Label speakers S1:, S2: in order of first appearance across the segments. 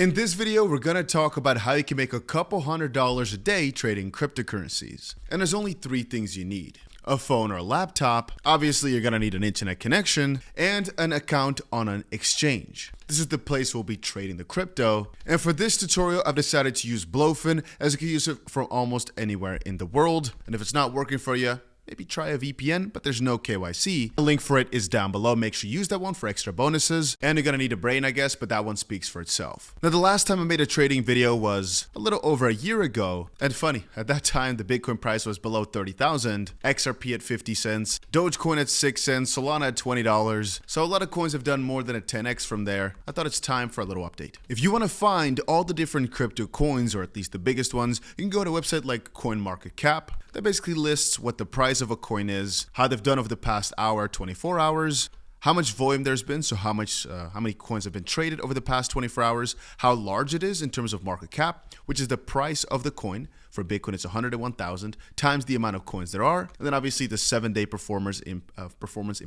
S1: In this video, we're gonna talk about how you can make a couple $100 a day trading cryptocurrencies. And there's only 3 things you need: a phone or a laptop, obviously you're gonna need an internet connection, and an account on an exchange. This is the place we'll be trading the crypto. And for this tutorial, I've decided to use Blowfin, as you can use it from almost anywhere in the world. And if it's not working for you, maybe try a VPN, but there's no KYC. The link for it is down below. Make sure you use that one for extra bonuses. And you're gonna need a brain, I guess, but that one speaks for itself. Now, the last time I made a trading video was a little over a year ago. And funny, at that time, the Bitcoin price was below 30,000, XRP at 50 cents, Dogecoin at 6 cents, Solana at $20. So a lot of coins have done more than a 10x from there. I thought it's time for a little update. If you wanna find all the different crypto coins, or at least the biggest ones, you can go to a website like CoinMarketCap. That basically lists what the price of a coin is, how they've done over the past hour, 24 hours, how much volume there's been, so how many coins have been traded over the past 24 hours, how large it is in terms of market cap, which is the price of the coin. For Bitcoin, it's 101,000 times the amount of coins there are, and then obviously the 7-day performance in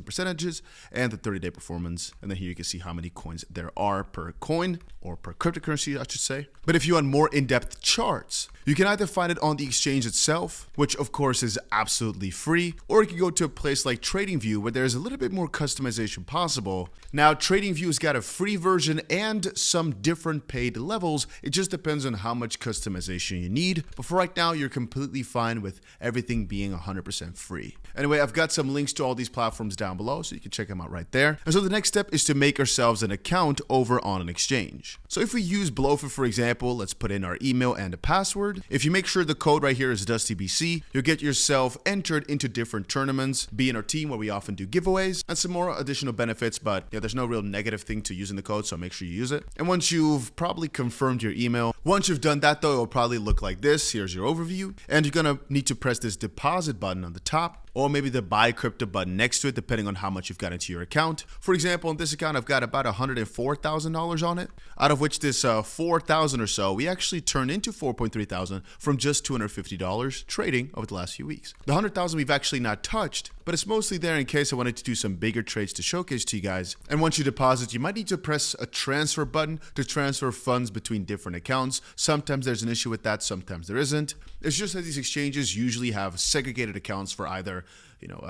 S1: percentages and the 30-day performance. And then here you can see how many coins there are per coin, or per cryptocurrency, I should say. But if you want more in-depth charts, you can either find it on the exchange itself, which of course is absolutely free, or you can go to a place like TradingView where there's a little bit more customization possible. Now, TradingView's got a free version and some different paid levels. It just depends on how much customization you need. But for right now, you're completely fine with everything being 100% free. Anyway, I've got some links to all these platforms down below, so you can check them out right there. And so the next step is to make ourselves an account over on an exchange. So if we use Blowfin, for example, let's put in our email and a password. If you make sure the code right here is DustyBC, you'll get yourself entered into different tournaments, be in our team where we often do giveaways, and some more additional benefits, but yeah, there's no real negative thing to using the code, so make sure you use it. And once you've probably confirmed your email, once you've done that though, it'll probably look like this. Here's your overview, and you're gonna need to press this deposit button on the top, or maybe the buy crypto button next to it, depending on how much you've got into your account. For example, in this account, I've got about $104,000 on it, out of which this 4,000 or so, we actually turned into 4.3 thousand from just $250 trading over the last few weeks. The 100,000 we've actually not touched, but it's mostly there in case I wanted to do some bigger trades to showcase to you guys. And once you deposit, you might need to press a transfer button to transfer funds between different accounts. Sometimes there's an issue with that, sometimes there isn't. It's just that these exchanges usually have segregated accounts for either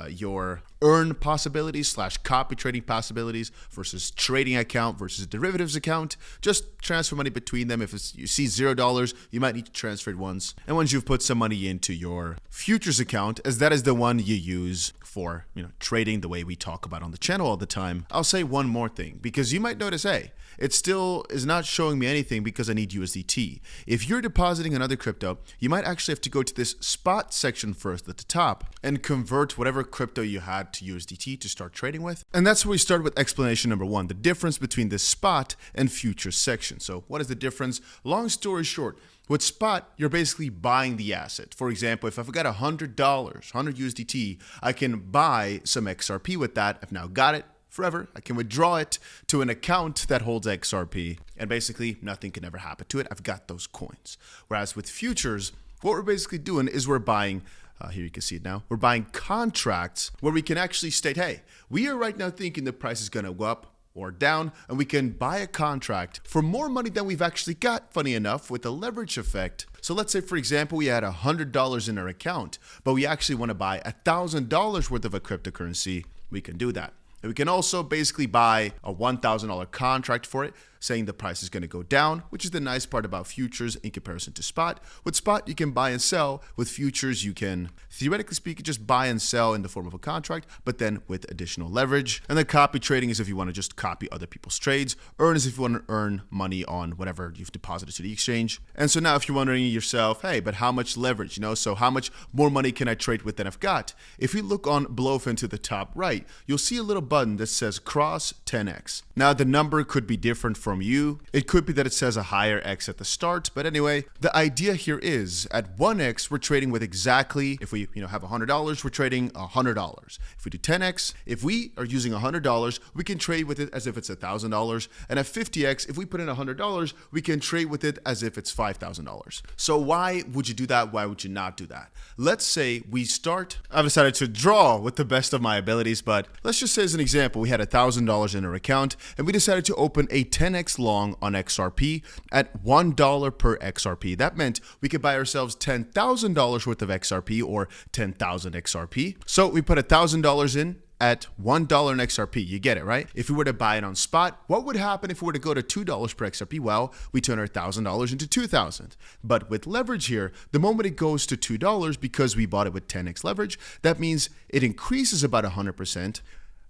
S1: your earn possibilities / copy trading possibilities versus trading account versus derivatives account. Just transfer money between them. If you see $0, you might need to transfer it once. And once you've put some money into your futures account, as that is the one you use for trading the way we talk about on the channel all the time, I'll say one more thing, because you might notice, hey, it still is not showing me anything because I need USDT. If you're depositing another crypto, you might actually have to go to this spot section first at the top and convert whatever crypto you had to USDT to start trading with. And that's where we start with explanation number 1, the difference between the spot and futures section. So what is the difference? Long story short, with spot, you're basically buying the asset. For example, if I've got $100, 100 USDT, I can buy some XRP with that. I've now got it forever. I can withdraw it to an account that holds XRP, and basically nothing can ever happen to it. I've got those coins. Whereas with futures, what we're basically doing is we're buying, here you can see it now, we're buying contracts where we can actually state, hey, we are right now thinking the price is gonna go up or down, and we can buy a contract for more money than we've actually got, funny enough, with a leverage effect. So let's say, for example, we had $100 in our account, but we actually want to buy $1,000 worth of a cryptocurrency. We can do that. And we can also basically buy a $1,000 contract for it, saying the price is going to go down, which is the nice part about futures in comparison to spot. With spot, you can buy and sell. With futures, you can, theoretically speaking, just buy and sell in the form of a contract, but then with additional leverage. And then copy trading is if you want to just copy other people's trades. Earn is if you want to earn money on whatever you've deposited to the exchange. And so now if you're wondering yourself, hey, but how much leverage, so how much more money can I trade with than I've got? If you look on Blowfin to the top right, you'll see a little button that says cross 10x. Now the number could be different from you. It could be that it says a higher X at the start, but anyway, the idea here is at 1x, we're trading with exactly, if we have $100, we're trading $100. If we do 10x, if we are using $100, we can trade with it as if it's $1,000. And at 50x, if we put in $100, we can trade with it as if it's $5,000. So why would you do that? Why would you not do that? Let's say we start, I've decided to draw with the best of my abilities, but let's just say as an example, we had $1,000 in our account and we decided to open a 10x 10x long on XRP at $1 per XRP. That meant we could buy ourselves $10,000 worth of XRP or 10,000 XRP. So we put $1,000 in at $1 in XRP. You get it, right? If we were to buy it on spot, what would happen if we were to go to $2 per XRP? Well, we turn our $1,000 into $2,000. But with leverage here, the moment it goes to $2, because we bought it with 10x leverage, that means it increases about 100%.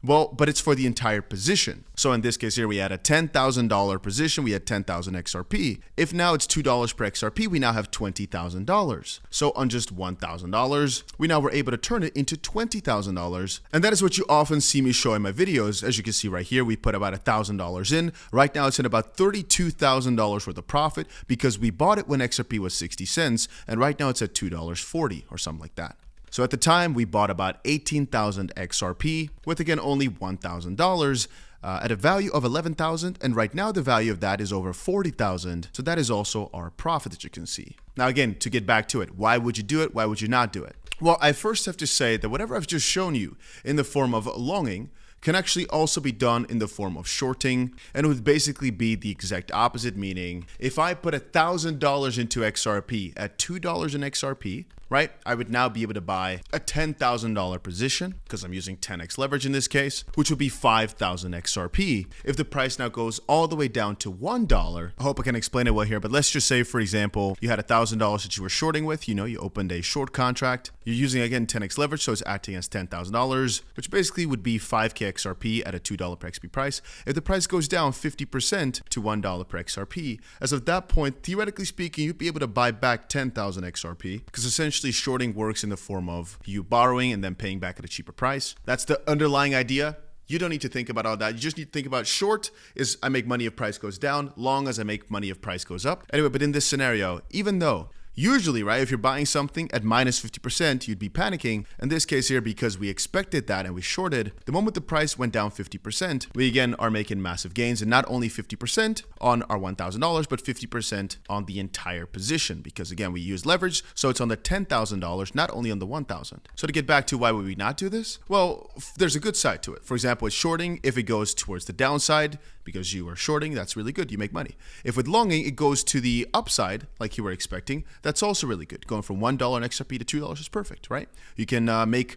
S1: Well, but it's for the entire position. So in this case here, we had a $10,000 position. We had 10,000 XRP. If now it's $2 per XRP, we now have $20,000. So on just $1,000, we now were able to turn it into $20,000. And that is what you often see me show in my videos. As you can see right here, we put about $1,000 in. Right now, it's in about $32,000 worth of profit because we bought it when XRP was 60 cents. And right now it's at $2.40 or something like that. So at the time, we bought about 18,000 XRP with, again, only $1,000 at a value of 11,000. And right now, the value of that is over 40,000. So that is also our profit that you can see. Now, again, to get back to it, why would you do it? Why would you not do it? Well, I first have to say that whatever I've just shown you in the form of longing can actually also be done in the form of shorting, and it would basically be the exact opposite, meaning if I put $1,000 into XRP at $2 in XRP, right, I would now be able to buy a $10,000 position because I'm using 10x leverage in this case, which would be 5,000 XRP. If the price now goes all the way down to $1, I hope I can explain it well here, but let's just say, for example, you had $1,000 that you were shorting with, you opened a short contract, you're using, again, 10x leverage, so it's acting as $10,000, which basically would be 5K XRP at a $2 per XRP price. If the price goes down 50% to $1 per XRP, as of that point, theoretically speaking, you'd be able to buy back 10,000 XRP because essentially shorting works in the form of you borrowing and then paying back at a cheaper price. That's the underlying idea. You don't need to think about all that. You just need to think about short is I make money if price goes down, long as I make money if price goes up. Anyway, but in this scenario, even though usually, right, if you're buying something at minus 50%, you'd be panicking. In this case here, because we expected that and we shorted, the moment the price went down 50%, we again are making massive gains, and not only 50% on our $1,000, but 50% on the entire position. Because again, we use leverage, so it's on the $10,000, not only on the $1,000. So to get back to why would we not do this? Well, there's a good side to it. For example, with shorting, if it goes towards the downside, because you are shorting, that's really good. You make money. If with longing, it goes to the upside, like you were expecting, that's also really good. Going from $1 in XRP to $2 is perfect, right? You can make,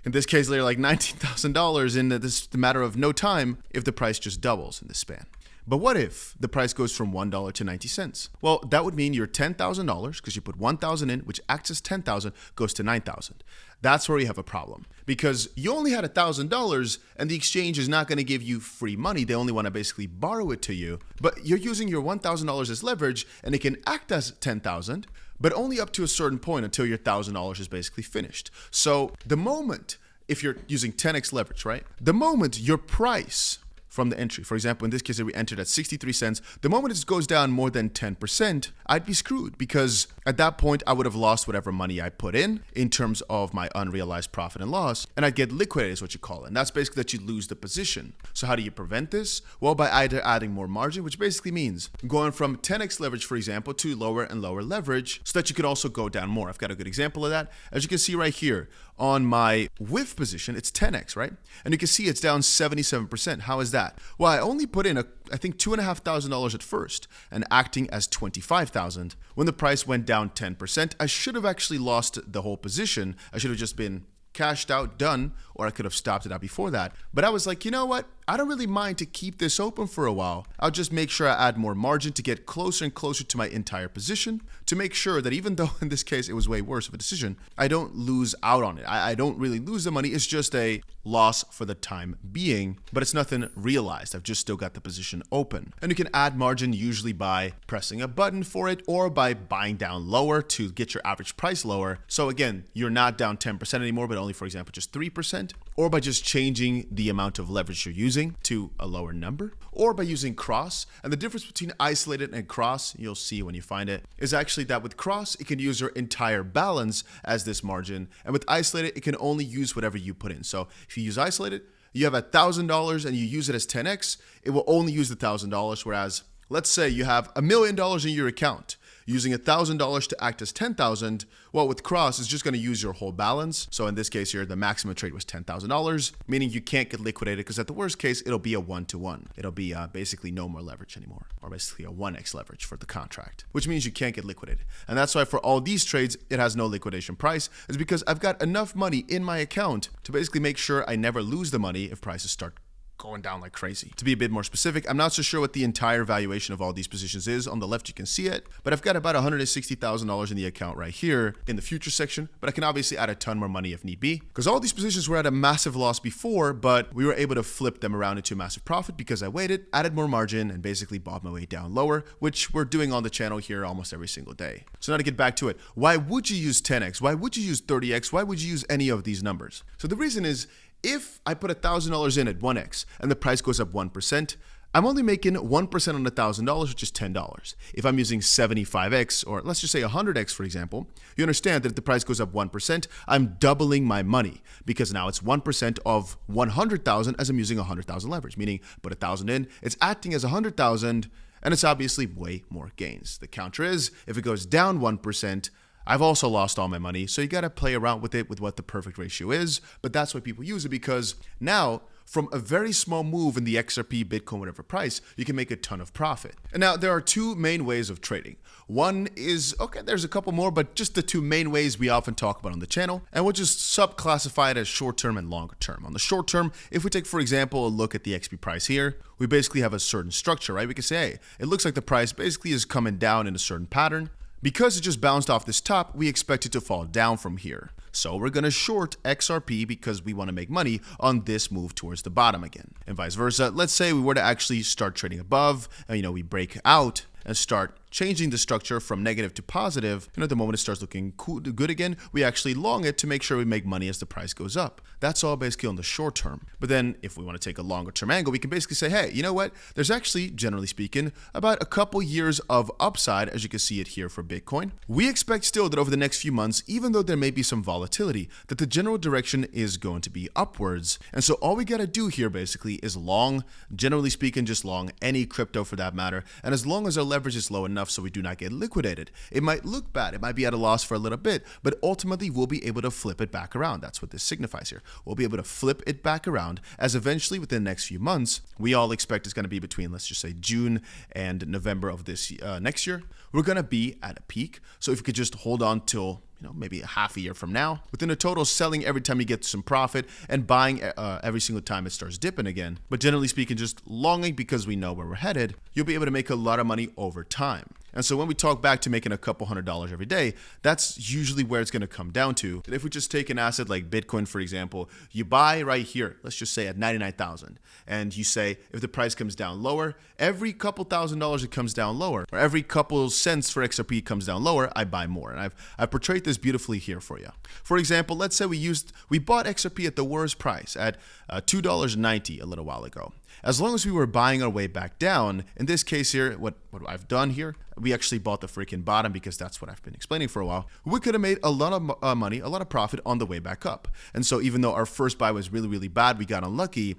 S1: in this case, later like $19,000 in this matter of no time if the price just doubles in this span. But what if the price goes from $1 to 90 cents? Well, that would mean your $10,000, because you put 1,000 in, which acts as 10,000, goes to 9,000. That's where you have a problem, because you only had $1,000 and the exchange is not going to give you free money. They only want to basically borrow it to you, but you're using your $1,000 as leverage and it can act as 10,000, but only up to a certain point until your $1,000 is basically finished. So the moment, if you're using 10x leverage, right? The moment your price from the entry, for example, in this case, we entered at 63 cents. The moment it goes down more than 10%, I'd be screwed, because at that point, I would have lost whatever money I put in terms of my unrealized profit and loss, and I'd get liquidated, is what you call it. And that's basically that you lose the position. So how do you prevent this? Well, by either adding more margin, which basically means going from 10x leverage, for example, to lower and lower leverage, so that you could also go down more. I've got a good example of that. As you can see right here, on my WIF position, it's 10x, right? And you can see it's down 77%. How is that? Well, I only put in I think $2,500 at first, and acting as 25,000. When the price went down 10%, I should have actually lost the whole position. I should have just been cashed out, done, or I could have stopped it out before that. But I was like, you know what? I don't really mind to keep this open for a while. I'll just make sure I add more margin to get closer and closer to my entire position, to make sure that even though in this case it was way worse of a decision, I don't lose out on it. I don't really lose the money. It's just a loss for the time being, but it's nothing realized. I've just still got the position open. And you can add margin usually by pressing a button for it or by buying down lower to get your average price lower. So again, you're not down 10% anymore, but only, for example, just 3%, or by just changing the amount of leverage you're using to a lower number, or by using cross. And the difference between isolated and cross, you'll see when you find it, is actually that with cross, it can use your entire balance as this margin. And with isolated, it can only use whatever you put in. So if you use isolated, you have $1,000 and you use it as 10x, it will only use the $1,000. Whereas let's say you have $1 million in your account. Using $1,000 to act as 10,000, well, with cross, it's just going to use your whole balance. So in this case here, the maximum trade was $10,000, meaning you can't get liquidated because at the worst case, it'll be a 1-to-1. It'll be basically no more leverage anymore, or basically a 1x leverage for the contract, which means you can't get liquidated. And that's why for all these trades, it has no liquidation price, is because I've got enough money in my account to basically make sure I never lose the money if prices start going down like crazy. To be a bit more specific, I'm not so sure what the entire valuation of all these positions is. On the left, you can see it, but I've got about $160,000 in the account right here in the future section, but I can obviously add a ton more money if need be, because all these positions were at a massive loss before, but we were able to flip them around into a massive profit because I waited, added more margin, and basically bought my way down lower, which we're doing on the channel here almost every single day. So now to get back to it, why would you use 10x? Why would you use 30x? Why would you use any of these numbers? So the reason is, if I put $1,000 in at 1x and the price goes up 1%, I'm only making 1% on $1,000, which is $10. If I'm using 75x, or let's just say 100x, for example, you understand that if the price goes up 1%, I'm doubling my money because now it's 1% of 100,000 as I'm using 100,000 leverage, meaning put 1,000 in, it's acting as 100,000, and it's obviously way more gains. The counter is, if it goes down 1%, I've also lost all my money, so you got to play around with it with what the perfect ratio is, but that's why people use it, because now from a very small move in the XRP, Bitcoin, whatever price, you can make a ton of profit. And now there are two main ways of trading. One is, okay, there's a couple more, but just the two main ways we often talk about on the channel, and we'll just subclassify it as short-term and longer-term. On the short term, if we take, for example, a look at the XP price here, we basically have a certain structure, right? We can say, hey, it looks like the price basically is coming down in a certain pattern. Because it just bounced off this top, we expect it to fall down from here. So we're going to short XRP because we want to make money on this move towards the bottom again. And vice versa. Let's say we were to actually start trading above, and we break out and start changing the structure from negative to positive, and at the moment it starts looking good again, we actually long it to make sure we make money as the price goes up. That's all basically on the short term. But then if we want to take a longer term angle, we can basically say, hey, you know what? There's actually, generally speaking, about a couple years of upside, as you can see it here for Bitcoin. We expect still that over the next few months, even though there may be some volatility, that the general direction is going to be upwards. And so all we got to do here basically is long, generally speaking, just long any crypto for that matter. And as long as our leverage is low enough so we do not get liquidated. It might look bad, it might be at a loss for a little bit, but ultimately we'll be able to flip it back around. That's what this signifies here. We'll be able to flip it back around, as eventually within the next few months, we all expect it's going to be between, let's just say, June and November of this next year, we're going to be at a peak. So if you could just hold on till maybe a half a year from now, within a total selling every time you get some profit and buying every single time it starts dipping again. But generally speaking, just longing because we know where we're headed, you'll be able to make a lot of money over time. And so when we talk back to making a couple $100s every day, that's usually where it's going to come down to. If we just take an asset like Bitcoin, for example, you buy right here, let's just say at 99,000, and you say if the price comes down lower, every couple $1,000s it comes down lower, or every couple cents for XRP comes down lower, I buy more. And I've portrayed this beautifully here for you. For example, let's say we bought XRP at the worst price at $2.90 a little while ago. As long as we were buying our way back down, in this case here, what I've done here, we actually bought the freaking bottom because that's what I've been explaining for a while. We could have made a lot of money, a lot of profit on the way back up. And so even though our first buy was really, really bad, we got unlucky.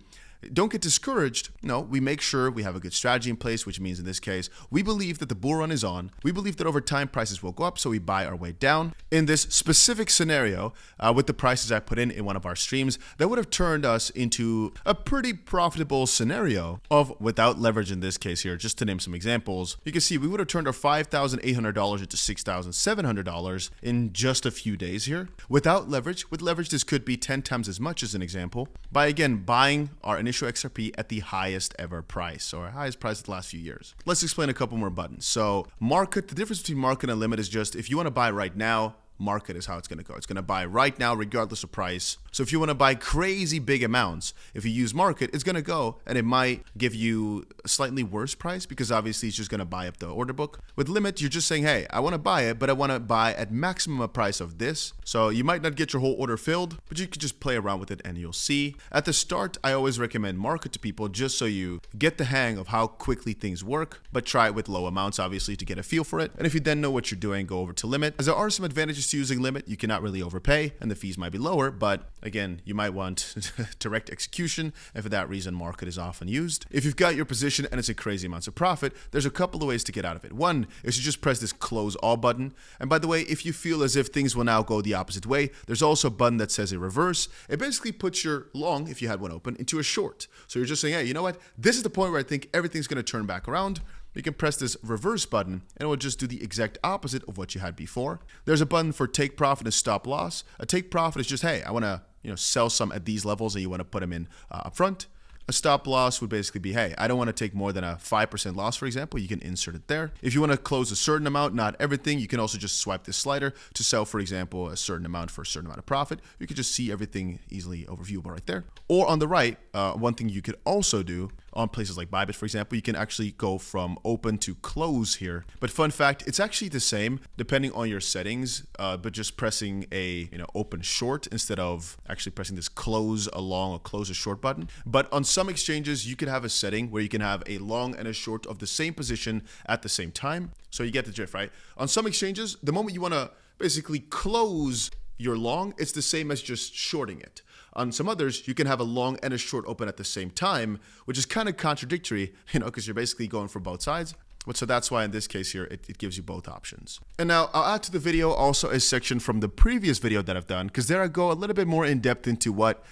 S1: Don't get discouraged. No, we make sure we have a good strategy in place, which means in this case, we believe that the bull run is on. We believe that over time prices will go up, so we buy our way down. In this specific scenario, with the prices I put in one of our streams, that would have turned us into a pretty profitable scenario of without leverage in this case here, just to name some examples. You can see we would have turned our $5,800 into $6,700 in just a few days here. Without leverage, with leverage, this could be 10 times as much as an example, by again buying our initial XRP at the highest ever price, or highest price of the last few years. Let's explain a couple more buttons. So market, the difference between market and limit is just if you want to buy right now, market is how it's going to go. It's going to buy right now regardless of price. So if you want to buy crazy big amounts, if you use market, it's going to go and it might give you a slightly worse price because obviously it's just going to buy up the order book. With limit, you're just saying, hey, I want to buy it, but I want to buy at maximum price of this. So you might not get your whole order filled, but you can just play around with it and you'll see. At the start, I always recommend market to people just so you get the hang of how quickly things work, but try it with low amounts, obviously, to get a feel for it. And if you then know what you're doing, go over to limit, as there are some advantages just using limit, you cannot really overpay and the fees might be lower, but again, you might want direct execution, and for that reason, market is often used. If you've got your position and it's a crazy amounts of profit, there's a couple of ways to get out of it. One is to just press this close all button. And by the way, if you feel as if things will now go the opposite way, there's also a button that says a reverse. It basically puts your long, if you had one open, into a short. So you're just saying, hey, you know what? This is the point where I think everything's going to turn back around. You can press this reverse button and it will just do the exact opposite of what you had before. There's a button for take profit and stop loss. A take profit is just, hey, I want to sell some at these levels and you want to put them in up front. A stop loss would basically be, hey, I don't want to take more than a 5% loss, for example. You can insert it there. If you want to close a certain amount, not everything, you can also just swipe this slider to sell, for example, a certain amount for a certain amount of profit. You can just see everything easily overviewable right there. Or on the right, one thing you could also do on places like Bybit, for example, you can actually go from open to close here. But fun fact, it's actually the same depending on your settings, but just pressing a open short instead of actually pressing this close a long or close a short button. But on some exchanges, you can have a setting where you can have a long and a short of the same position at the same time. So you get the drift, right? On some exchanges, the moment you want to basically close your long, it's the same as just shorting it. On some others, you can have a long and a short open at the same time, which is kind of contradictory, because you're basically going for both sides. But so that's why in this case here, it gives you both options. And now I'll add to the video also a section from the previous video that I've done, because there I go a little bit more in depth into what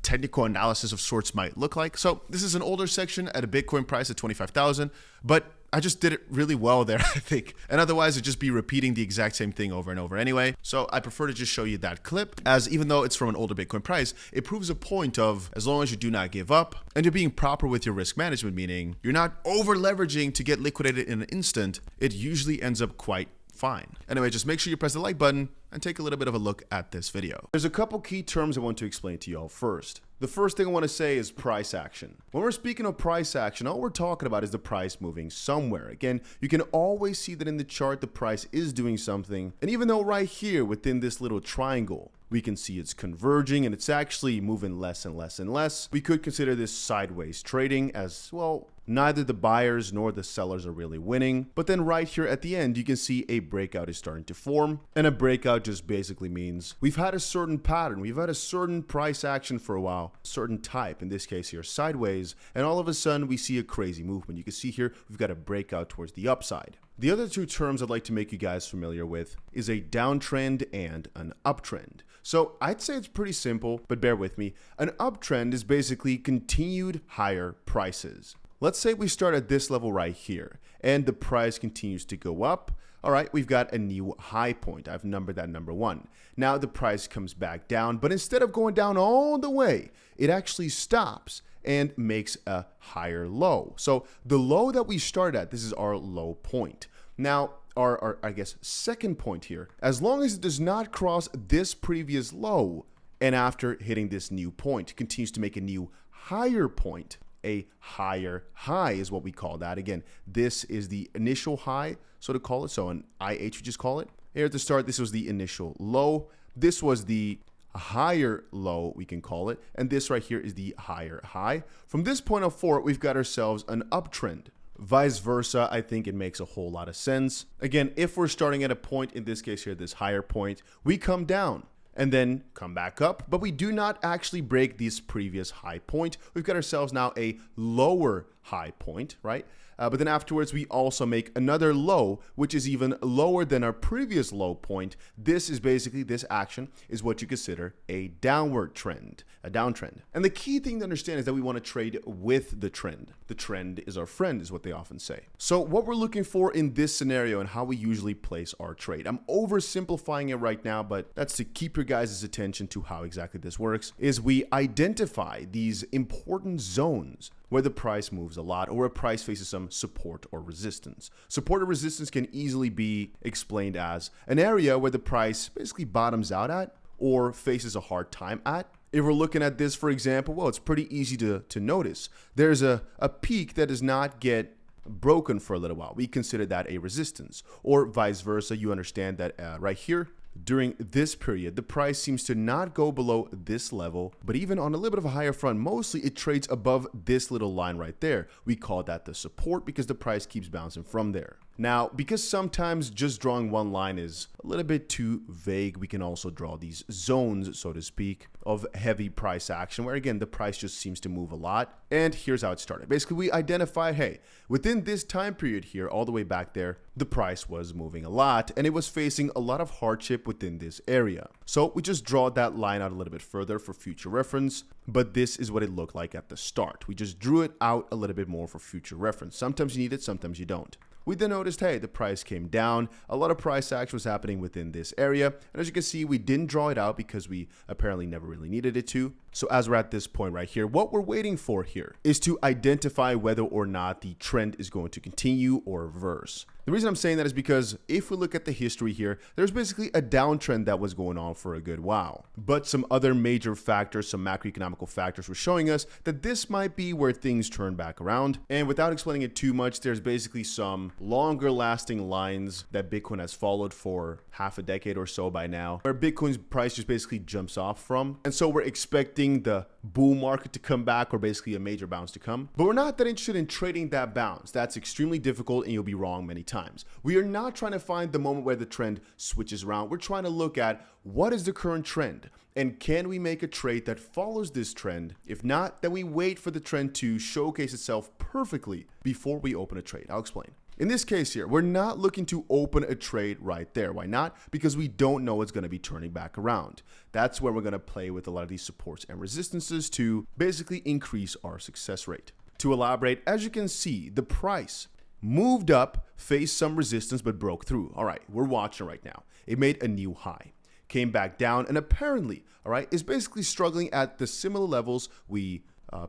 S1: technical analysis of sorts might look like. So this is an older section at a Bitcoin price of 25,000, but I just did it really well there, I think. And otherwise, it'd just be repeating the exact same thing over and over anyway. So I prefer to just show you that clip, as even though it's from an older Bitcoin price, it proves a point of, as long as you do not give up and you're being proper with your risk management, meaning you're not over leveraging to get liquidated in an instant, it usually ends up quite fine. Anyway, just make sure you press the like button and take a little bit of a look at this video. There's a couple key terms I want to explain to you all first. The first thing I want to say is price action. When we're speaking of price action, all we're talking about is the price moving somewhere. Again, you can always see that in the chart, the price is doing something. And even though right here within this little triangle, we can see it's converging and it's actually moving less and less and less, we could consider this sideways trading, as well, neither the buyers nor the sellers are really winning. But then right here at the end, you can see a breakout is starting to form. And a breakout just basically means we've had a certain pattern. We've had a certain price action for a while, certain type, in this case here, sideways. And all of a sudden we see a crazy movement. You can see here, we've got a breakout towards the upside. The other two terms I'd like to make you guys familiar with is a downtrend and an uptrend. So I'd say it's pretty simple, but bear with me. An uptrend is basically continued higher prices. Let's say we start at this level right here and the price continues to go up. All right, we've got a new high point. I've numbered that number 1. Now the price comes back down, but instead of going down all the way, it actually stops and makes a higher low. So the low that we start at, this is our low point. Now, our I guess, second point here, as long as it does not cross this previous low, and after hitting this new point, continues to make a new higher point, a higher high is what we call that. Again, this is the initial high, so to call it. So an IH, we just call it. Here at the start, this was the initial low. This was the higher low, we can call it. And this right here is the higher high. From this point on forward, we've got ourselves an uptrend. Vice versa, I think it makes a whole lot of sense. Again, if we're starting at a point, in this case here, this higher point, we come down and then come back up, but we do not actually break this previous high point. We've got ourselves now a lower high point, right? But then afterwards, we also make another low, which is even lower than our previous low point. This is basically, this action is what you consider a downward trend, a downtrend. And the key thing to understand is that we want to trade with the trend. The trend is our friend, is what they often say. So what we're looking for in this scenario and how we usually place our trade. I'm oversimplifying it right now, but that's to keep your guys' attention to how exactly this works, is we identify these important zones where the price moves a lot or where price faces some support or resistance. Support or resistance can easily be explained as an area where the price basically bottoms out at or faces a hard time at. If we're looking at this, for example, well, it's pretty easy to notice. There's a peak that does not get broken for a little while. We consider that a resistance, or vice versa. You understand that right here, during this period, the price seems to not go below this level, but even on a little bit of a higher front, mostly it trades above this little line right there. We call that the support because the price keeps bouncing from there. Now, because sometimes just drawing one line is a little bit too vague, we can also draw these zones, so to speak, of heavy price action, where again, the price just seems to move a lot. And here's how it started. Basically, we identify, hey, within this time period here, all the way back there, the price was moving a lot and it was facing a lot of hardship within this area. So we just draw that line out a little bit further for future reference, but this is what it looked like at the start. We just drew it out a little bit more for future reference. Sometimes you need it, sometimes you don't. We then noticed, hey, the price came down. A lot of price action was happening within this area. And as you can see, we didn't draw it out because we apparently never really needed it to. So as we're at this point right here, what we're waiting for here is to identify whether or not the trend is going to continue or reverse. The reason I'm saying that is because if we look at the history here, there's basically a downtrend that was going on for a good while. But some other major factors, some macroeconomical factors were showing us that this might be where things turn back around. And without explaining it too much, there's basically some longer lasting lines that Bitcoin has followed for half a decade or so by now, where Bitcoin's price just basically jumps off from. And so we're expecting the bull market to come back, or basically a major bounce to come. But we're not that interested in trading that bounce. That's extremely difficult and you'll be wrong many times. We are not trying to find the moment where the trend switches around. We're trying to look at what is the current trend and can we make a trade that follows this trend? If not, then we wait for the trend to showcase itself perfectly before we open a trade. I'll explain. In this case here, we're not looking to open a trade right there. Why not? Because we don't know it's going to be turning back around. That's where we're going to play with a lot of these supports and resistances to basically increase our success rate. To elaborate, as you can see, the price moved up, faced some resistance, but broke through. All right, we're watching right now. It made a new high, came back down, and apparently, all right, is basically struggling at the similar levels we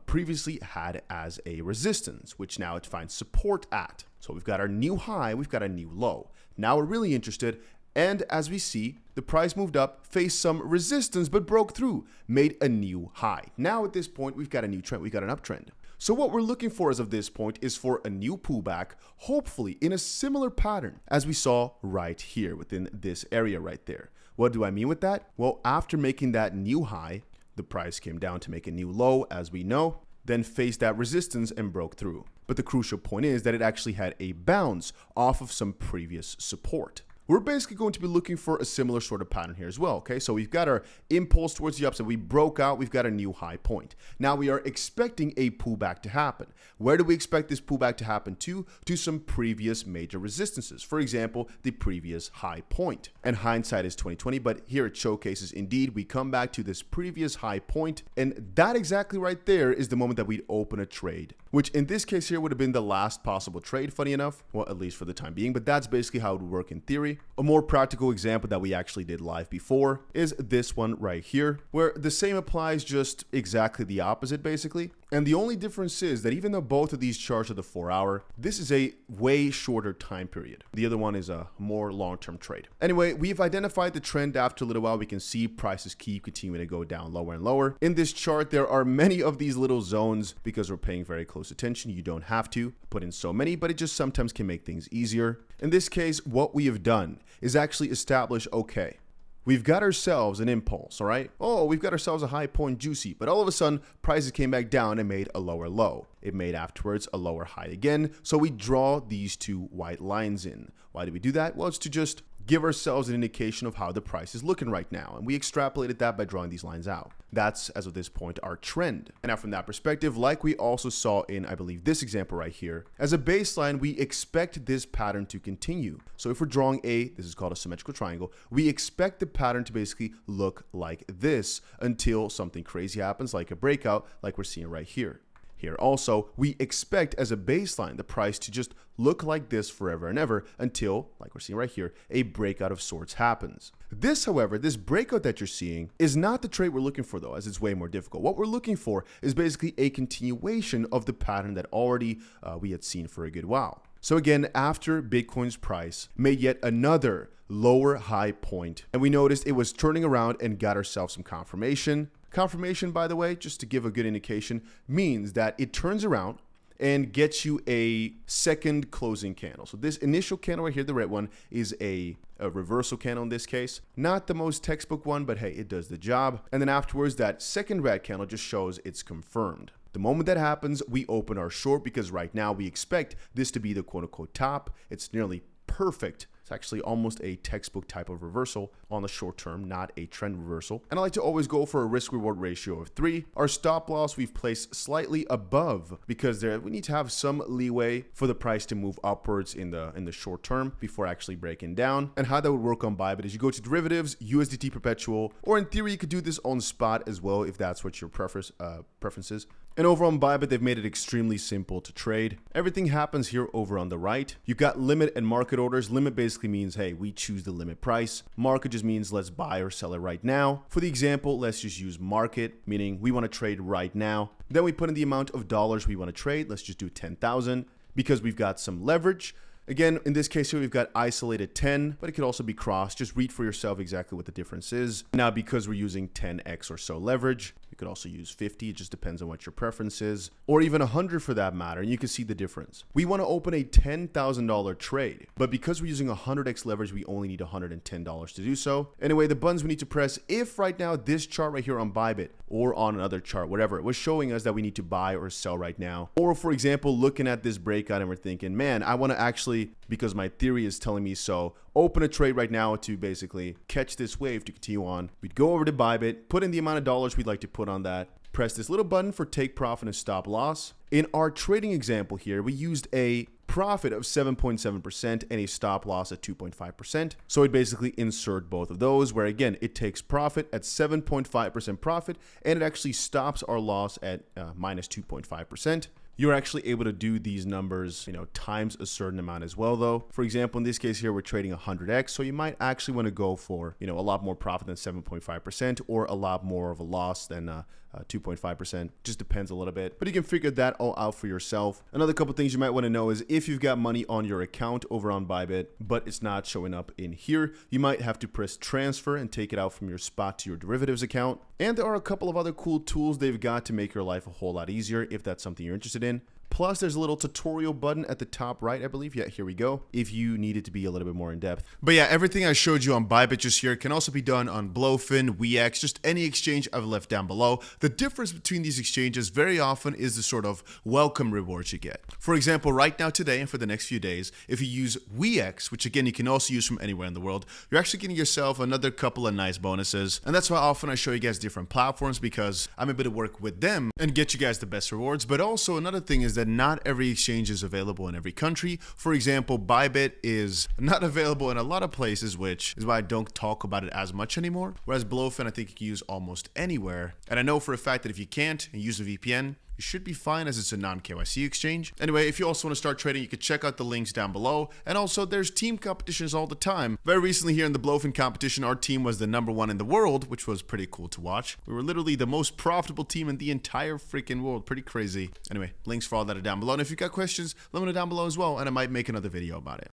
S1: previously had as a resistance, which now it finds support at. So we've got our new high, we've got a new low. Now we're really interested, and as we see, the price moved up, faced some resistance, but broke through, made a new high. Now at this point, we've got a new trend, we've got an uptrend. So what we're looking for as of this point is for a new pullback, hopefully in a similar pattern as we saw right here within this area right there. What do I mean with that? Well, after making that new high, the price came down to make a new low, as we know, then faced that resistance and broke through. But the crucial point is that it actually had a bounce off of some previous support. We're basically going to be looking for a similar sort of pattern here as well, okay? So we've got our impulse towards the upside. We broke out, we've got a new high point. Now we are expecting a pullback to happen. Where do we expect this pullback to happen to? To some previous major resistances. For example, the previous high point. And hindsight is 2020, but here it showcases indeed we come back to this previous high point, and that exactly right there is the moment that we'd open a trade, which in this case here would have been the last possible trade, funny enough, well, at least for the time being, but that's basically how it would work in theory. A more practical example that we actually did live before is this one right here, where the same applies, just exactly the opposite basically. And the only difference is that even though both of these charts are the 4-hour, this is a way shorter time period. The other one is a more long-term trade. Anyway, we've identified the trend. After a little while, we can see prices keep continuing to go down lower and lower. In this chart, there are many of these little zones because we're paying very close attention. You don't have to put in so many, but it just sometimes can make things easier. In this case, what we have done is actually establish, okay, we've got ourselves an impulse, all right? Oh, we've got ourselves a high point juicy, but all of a sudden prices came back down and made a lower low. It made afterwards a lower high again. So we draw these two white lines in. Why do we do that? Well, it's to just give ourselves an indication of how the price is looking right now. And we extrapolated that by drawing these lines out. That's, as of this point, our trend. And now from that perspective, like we also saw in, I believe, this example right here, as a baseline, we expect this pattern to continue. So if we're drawing this is called a symmetrical triangle, we expect the pattern to basically look like this until something crazy happens, like a breakout, like we're seeing right here. Here also, we expect as a baseline the price to just look like this forever and ever until, like we're seeing right here, a breakout of sorts happens. This, however, this breakout that you're seeing is not the trade we're looking for though, as it's way more difficult. What we're looking for is basically a continuation of the pattern that already we had seen for a good while. So again, after Bitcoin's price made yet another lower high point, and we noticed it was turning around and got ourselves some confirmation. Confirmation, by the way, just to give a good indication, means that it turns around and gets you a second closing candle. So this initial candle right here, the red one, is a reversal candle in this case. Not the most textbook one, but hey, it does the job. And then afterwards, that second red candle just shows it's confirmed. The moment that happens, we open our short because right now we expect this to be the quote unquote top. It's nearly perfect. It's actually almost a textbook type of reversal on the short term, not a trend reversal. And I like to always go for a risk reward ratio of 3. Our stop loss we've placed slightly above because we need to have some leeway for the price to move upwards in the short term before actually breaking down. And how that would work on Bybit is you go to derivatives, USDT perpetual, or in theory you could do this on spot as well if that's what your preference is. And over on Bybit, they've made it extremely simple to trade. Everything happens here over on the right. You've got limit and market orders. Limit basically means, hey, we choose the limit price. Market just means let's buy or sell it right now. For the example, let's just use market, meaning we want to trade right now. Then we put in the amount of dollars we want to trade. Let's just do 10,000 because we've got some leverage. Again, in this case here, we've got isolated 10, but it could also be crossed. Just read for yourself exactly what the difference is. Now, because we're using 10x or so leverage, you could also use 50. It just depends on what your preference is, or even 100 for that matter, and you can see the difference. We want to open a $10,000 trade, but because we're using 100x leverage, we only need $110 to do so. Anyway, the buttons we need to press, if right now this chart right here on Bybit or on another chart, whatever, it was showing us that we need to buy or sell right now. Or for example, looking at this breakout and we're thinking, man, I want to actually, because my theory is telling me so, open a trade right now to basically catch this wave to continue on. We'd go over to Bybit, put in the amount of dollars we'd like to put on that, press this little button for take profit and stop loss. In our trading example here, we used a profit of 7.7% and a stop loss at 2.5%. So it basically insert both of those, where again, it takes profit at 7.5% profit and it actually stops our loss at minus 2.5%. You're actually able to do these numbers, times a certain amount as well, though. For example, in this case here, we're trading 100x, so you might actually want to go for, a lot more profit than 7.5% or a lot more of a loss than 2.5%. Just depends a little bit, but you can figure that all out for yourself. Another couple things you might want to know is if you've got money on your account over on Bybit, but it's not showing up in here, you might have to press transfer and take it out from your spot to your derivatives account. And there are a couple of other cool tools they've got to make your life a whole lot easier if that's something you're interested in. Plus, there's a little tutorial button at the top right, I believe. Yeah, here we go, if you need it to be a little bit more in depth. But yeah, everything I showed you on Bybit just here can also be done on Blowfin, WeX, just any exchange I've left down below. The difference between these exchanges very often is the sort of welcome rewards you get. For example, right now today and for the next few days, if you use WeX, which again, you can also use from anywhere in the world, you're actually getting yourself another couple of nice bonuses. And that's why often I show you guys different platforms, because I'm able to work with them and get you guys the best rewards. But also another thing is that not every exchange is available in every country. For example, Bybit is not available in a lot of places, which is why I don't talk about it as much anymore. Whereas Blowfin, I think you can use almost anywhere. And I know for a fact that if you can't and use a VPN, you should be fine as it's a non-KYC exchange. Anyway, if you also want to start trading, you can check out the links down below. And also, there's team competitions all the time. Very recently here in the Blowfin competition, our team was the #1 in the world, which was pretty cool to watch. We were literally the most profitable team in the entire freaking world. Pretty crazy. Anyway, links for all that are down below. And if you've got questions, let me know down below as well, and I might make another video about it.